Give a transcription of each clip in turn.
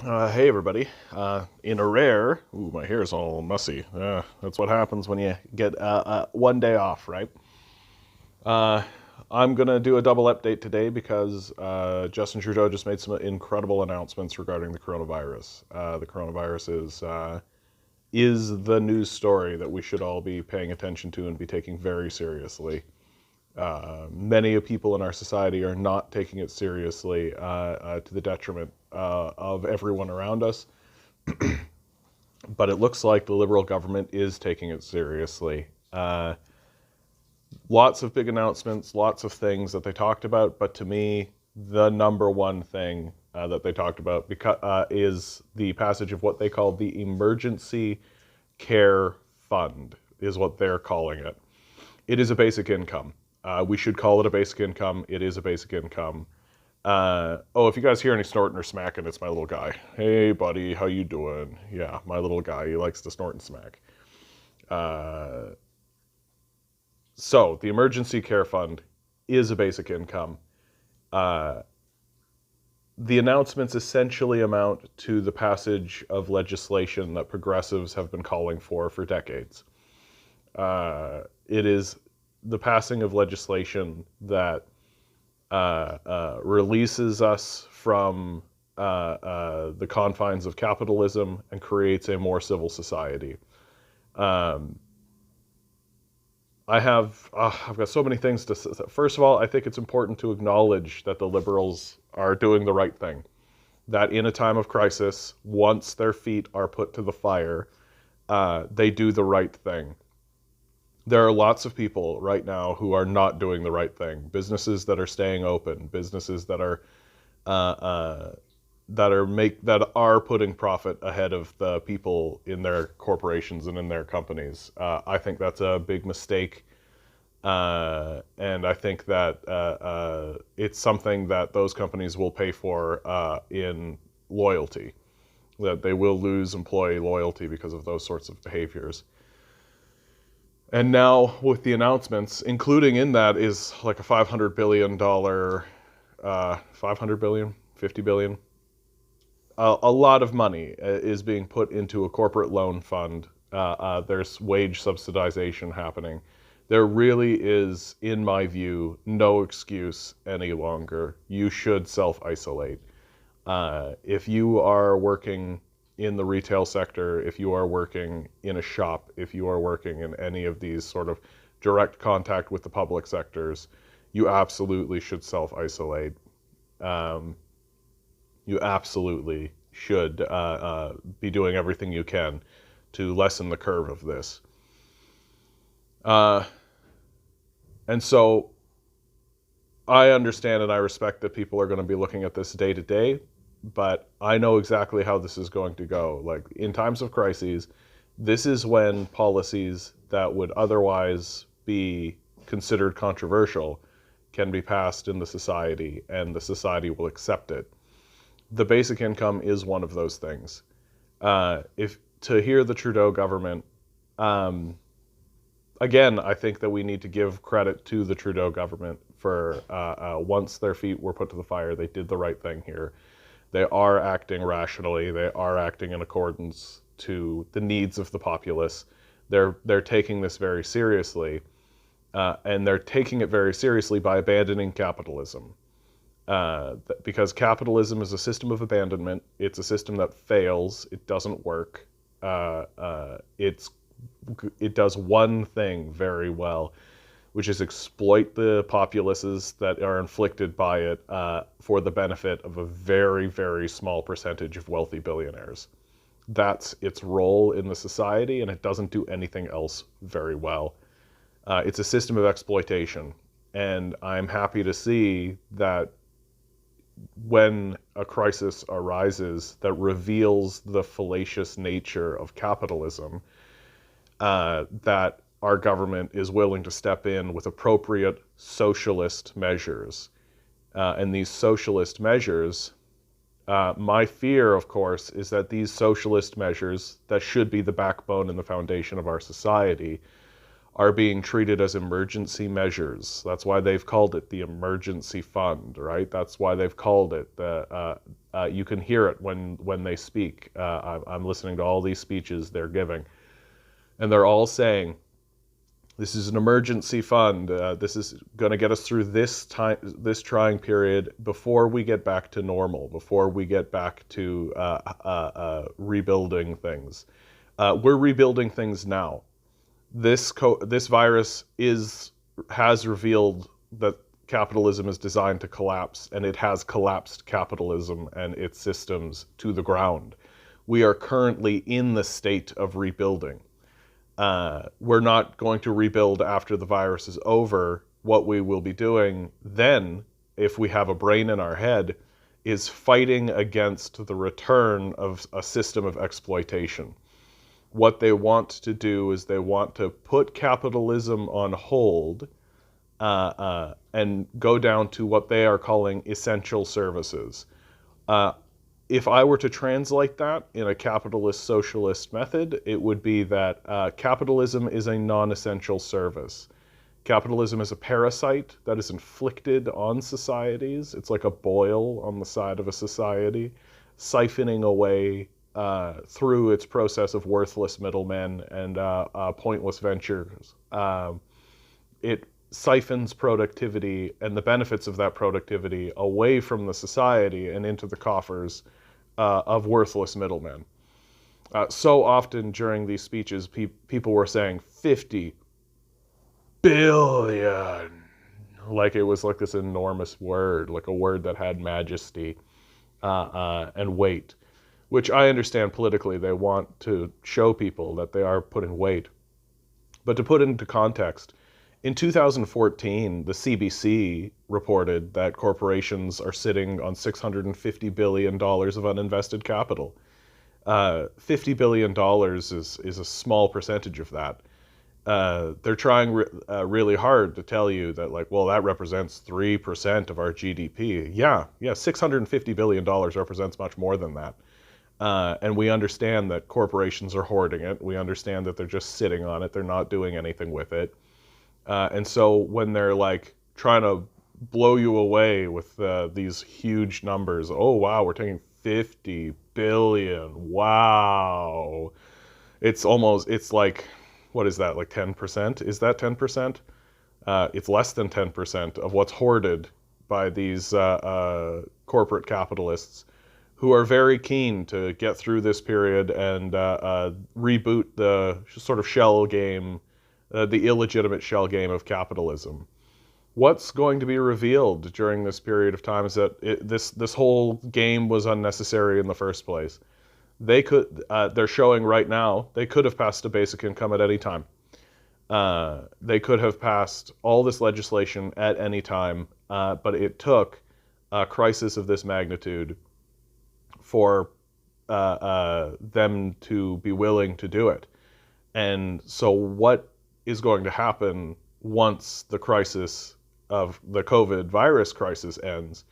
Hey everybody. In a rare, ooh, my hair's all messy. That's what happens when you get one day off, right? Uh, I'm gonna do a double update today because Justin Trudeau just made some incredible announcements regarding the coronavirus. The coronavirus is the news story that we should all be paying attention to and be taking very seriously. Many people in our society are not taking it seriously to the detriment of everyone around us. But it looks like the Liberal government is taking it seriously. Lots of big announcements, lots of things that they talked about, but to me, the number one thing that they talked about is the passage of what they call the Emergency Care Fund, is what they're calling it. It is a basic income. We should call it a basic income. It is a basic income. If you guys hear any snorting or smacking, it's my little guy. Hey, buddy, how you doing? Yeah, my little guy. He likes to snort and smack. So the Emergency Care Fund is a basic income. The announcements essentially amount to the passage of legislation that progressives have been calling for decades. It is the passing of legislation that releases us from the confines of capitalism and creates a more civil society. I've got so many things to say. First of all, I think it's important to acknowledge that the Liberals are doing the right thing. That in a time of crisis, once their feet are put to the fire, they do the right thing. There are lots of people right now who are not doing the right thing. Businesses that are staying open, businesses that are putting profit ahead of the people in their corporations and in their companies. I think that's a big mistake, and I think that it's something that those companies will pay for in loyalty. That they will lose employee loyalty because of those sorts of behaviors. And now with the announcements, including in that is like a $500 billion, 500 billion, 50 billion. A lot of money is being put into a corporate loan fund. There's wage subsidization happening. There really is, in my view, no excuse any longer. You should self-isolate. If you are working in the retail sector, if you are working in a shop, if you are working in any of these sort of direct contact with the public sectors, you absolutely should self-isolate. You absolutely should be doing everything you can to lessen the curve of this. And so I understand and I respect that people are going to be looking at this day to day, but I know exactly how this is going to go. Like in times of crises, this is when policies that would otherwise be considered controversial can be passed in the society and the society will accept it. The basic income is one of those things. If to hear the Trudeau government, again, I think that we need to give credit to the Trudeau government for once their feet were put to the fire, they did the right thing here. They are acting rationally. They are acting in accordance to the needs of the populace. They're taking this very seriously, and they're taking it very seriously by abandoning capitalism. Because capitalism is a system of abandonment. It's a system that fails. It doesn't work. It does one thing very well, which is exploit the populaces that are inflicted by it for the benefit of a very, very small percentage of wealthy billionaires. That's its role in the society, and it doesn't do anything else very well. It's a system of exploitation, and I'm happy to see that when a crisis arises that reveals the fallacious nature of capitalism, that our government is willing to step in with appropriate socialist measures. And these socialist measures, my fear, of course, is that these socialist measures that should be the backbone and the foundation of our society are being treated as emergency measures. That's why they've called it the emergency fund, right? That's why they've called it the. You can hear it when they speak. I'm listening to all these speeches they're giving, and they're all saying, "This is an emergency fund. This is going to get us through this time, this trying period, before we get back to normal, before we get back to rebuilding things. We're rebuilding things now. This virus has revealed that capitalism is designed to collapse, and it has collapsed capitalism and its systems to the ground. We are currently in the state of rebuilding. We're not going to rebuild after the virus is over. What we will be doing then, if we have a brain in our head, is fighting against the return of a system of exploitation. What they want to do is they want to put capitalism on hold and go down to what they are calling essential services. If I were to translate that in a capitalist socialist method, it would be that capitalism is a non-essential service. Capitalism is a parasite that is inflicted on societies. It's like a boil on the side of a society, siphoning away through its process of worthless middlemen and pointless ventures. It siphons productivity and the benefits of that productivity away from the society and into the coffers of worthless middlemen. So often during these speeches, people were saying 50 billion, like it was like this enormous word, like a word that had majesty and weight, which I understand politically they want to show people that they are putting weight. But to put it into context, in 2014, the CBC reported that corporations are sitting on $650 billion of uninvested capital. $50 billion is a small percentage of that. They're trying really hard to tell you that, like, well, that represents 3% of our GDP. Yeah, $650 billion represents much more than that. And we understand that corporations are hoarding it. We understand that they're just sitting on it. They're not doing anything with it. And so when they're like trying to blow you away with these huge numbers, oh wow, we're taking 50 billion, wow. It's like, what is that, like 10%? Is that 10%? It's less than 10% of what's hoarded by these corporate capitalists who are very keen to get through this period and reboot the sort of shell game, the illegitimate shell game of capitalism. What's going to be revealed during this period of time is that this whole game was unnecessary in the first place. They're showing right now, they could have passed a basic income at any time. They could have passed all this legislation at any time, but it took a crisis of this magnitude for them to be willing to do it. And so what is going to happen once the crisis of the COVID virus crisis ends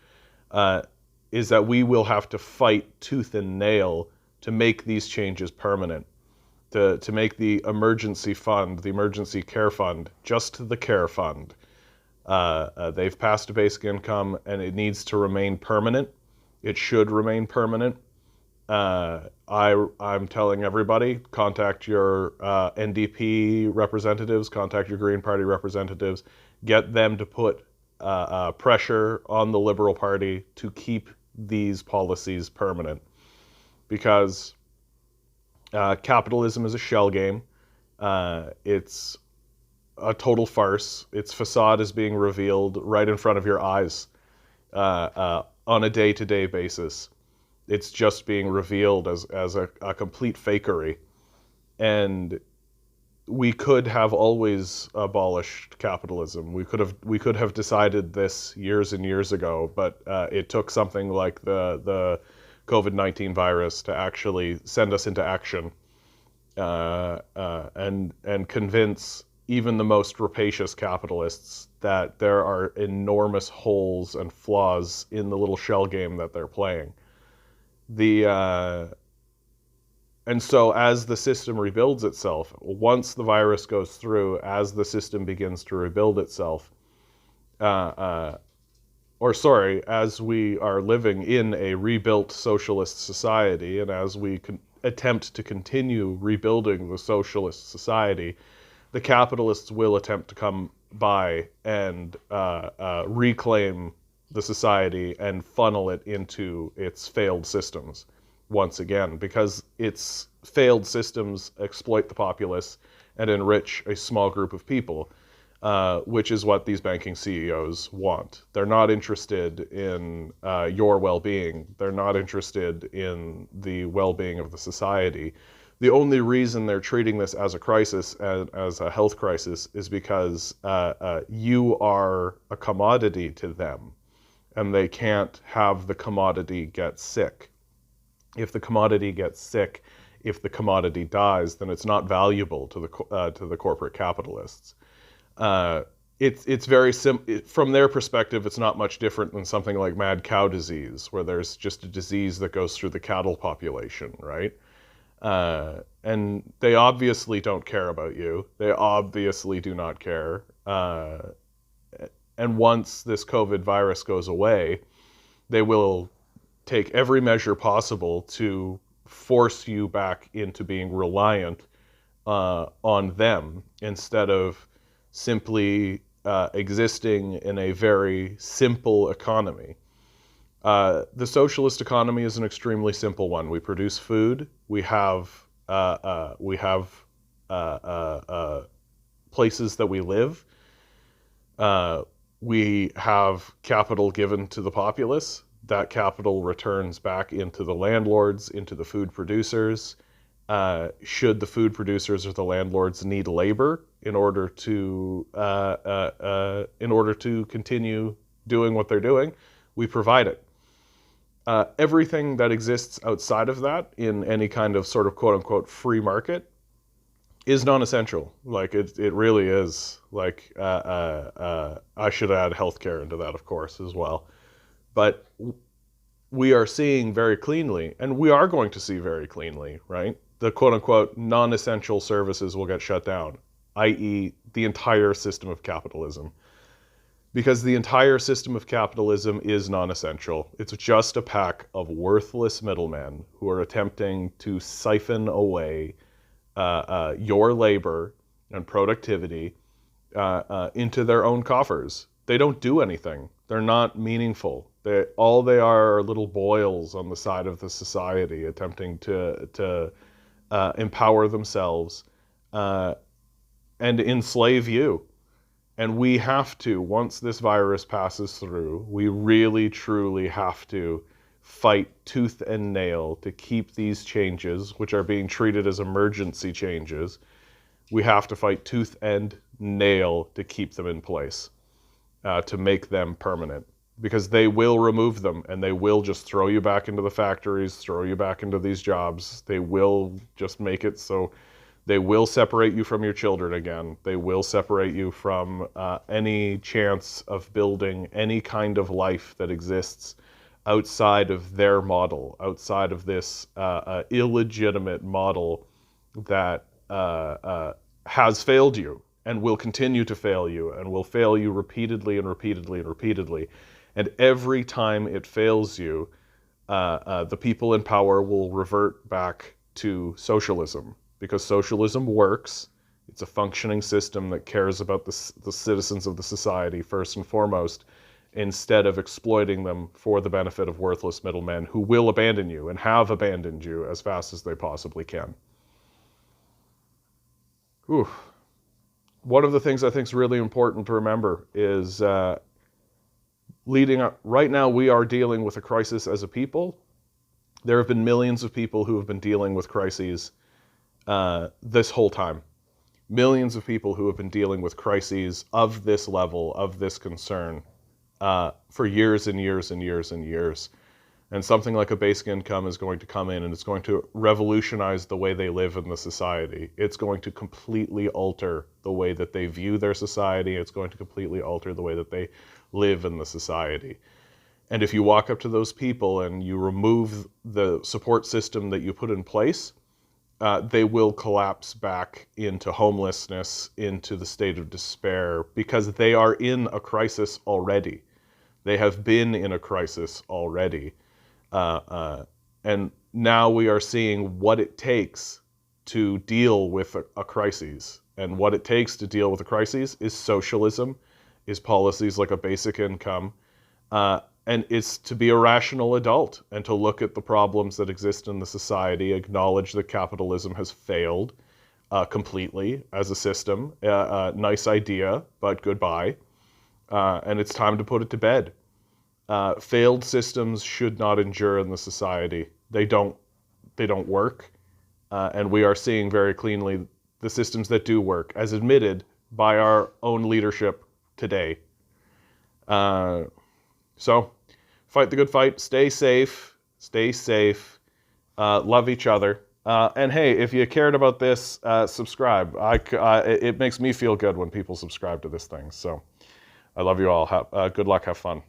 is that we will have to fight tooth and nail to make these changes permanent, to make the emergency fund, the emergency care fund, just the care fund. They've passed a basic income and it needs to remain permanent. It should remain permanent. I'm telling everybody, contact your NDP representatives, contact your Green Party representatives, get them to put pressure on the Liberal Party to keep these policies permanent. Because capitalism is a shell game. It's a total farce. Its facade is being revealed right in front of your eyes on a day-to-day basis. It's just being revealed as a complete fakery. And we could have always abolished capitalism. We could have decided this years and years ago, but it took something like the COVID-19 virus to actually send us into action and convince even the most rapacious capitalists that there are enormous holes and flaws in the little shell game that they're playing. And so as the system rebuilds itself, once the virus goes through, as the system begins to rebuild itself, as we are living in a rebuilt socialist society, and as we attempt to continue rebuilding the socialist society, the capitalists will attempt to come by and reclaim the society and funnel it into its failed systems once again, because its failed systems exploit the populace and enrich a small group of people, which is what these banking CEOs want. They're not interested in your well-being. They're not interested in the well-being of the society. The only reason they're treating this as a crisis, as a health crisis, is because you are a commodity to them, and they can't have the commodity get sick. If the commodity gets sick, if the commodity dies, then it's not valuable to the corporate capitalists. It's very from their perspective, it's not much different than something like mad cow disease, where there's just a disease that goes through the cattle population, right? And they obviously don't care about you. They obviously do not care. And once this COVID virus goes away, they will take every measure possible to force you back into being reliant on them, instead of simply existing in a very simple economy. The socialist economy is an extremely simple one. We produce food. We have places that we live. We have capital given to the populace. That capital returns back into the landlords, into the food producers. Should the food producers or the landlords need labor in order to continue doing what they're doing, we provide it. Everything that exists outside of that, in any kind of sort of quote unquote free market, is non-essential. Like it really is. Like I should add healthcare into that, of course, as well. But we are seeing very cleanly, and we are going to see very cleanly, right? The quote-unquote non-essential services will get shut down, i.e. the entire system of capitalism. Because the entire system of capitalism is non-essential. It's just a pack of worthless middlemen who are attempting to siphon away your labor and productivity into their own coffers. They don't do anything. They're not meaningful. All they are little boils on the side of the society attempting to empower themselves and enslave you. And we have to, once this virus passes through, we really, truly have to fight tooth and nail to keep these changes, which are being treated as emergency changes, we have to fight tooth and nail to keep them in place, to make them permanent. Because they will remove them, and they will just throw you back into the factories, throw you back into these jobs. They will just make it so they will separate you from your children again. They will separate you from any chance of building any kind of life that exists outside of their model, outside of this illegitimate model that has failed you and will continue to fail you and will fail you repeatedly and repeatedly and repeatedly. And every time it fails you, the people in power will revert back to socialism. Because socialism works. It's a functioning system that cares about the citizens of the society first and foremost, instead of exploiting them for the benefit of worthless middlemen who will abandon you and have abandoned you as fast as they possibly can. Whew. One of the things I think is really important to remember is leading up, right now we are dealing with a crisis as a people. There have been millions of people who have been dealing with crises this whole time. Millions of people who have been dealing with crises of this level, of this concern, for years and years and years and years. And something like a basic income is going to come in and it's going to revolutionize the way they live in the society. It's going to completely alter the way that they view their society. It's going to completely alter the way that they live in the society. And if you walk up to those people and you remove the support system that you put in place, they will collapse back into homelessness, into the state of despair, because they are in a crisis already. They have been in a crisis already. And now we are seeing what it takes to deal with a crisis. And what it takes to deal with a crisis is socialism, is policies like a basic income, and it's to be a rational adult and to look at the problems that exist in the society, acknowledge that capitalism has failed completely as a system. Nice idea, but goodbye. And it's time to put it to bed. Failed systems should not endure in the society. They don't work. And we are seeing very cleanly the systems that do work, as admitted by our own leadership today. So fight the good fight, stay safe, love each other. And hey, if you cared about this, subscribe. It makes me feel good when people subscribe to this thing. So I love you all. Good luck, have fun.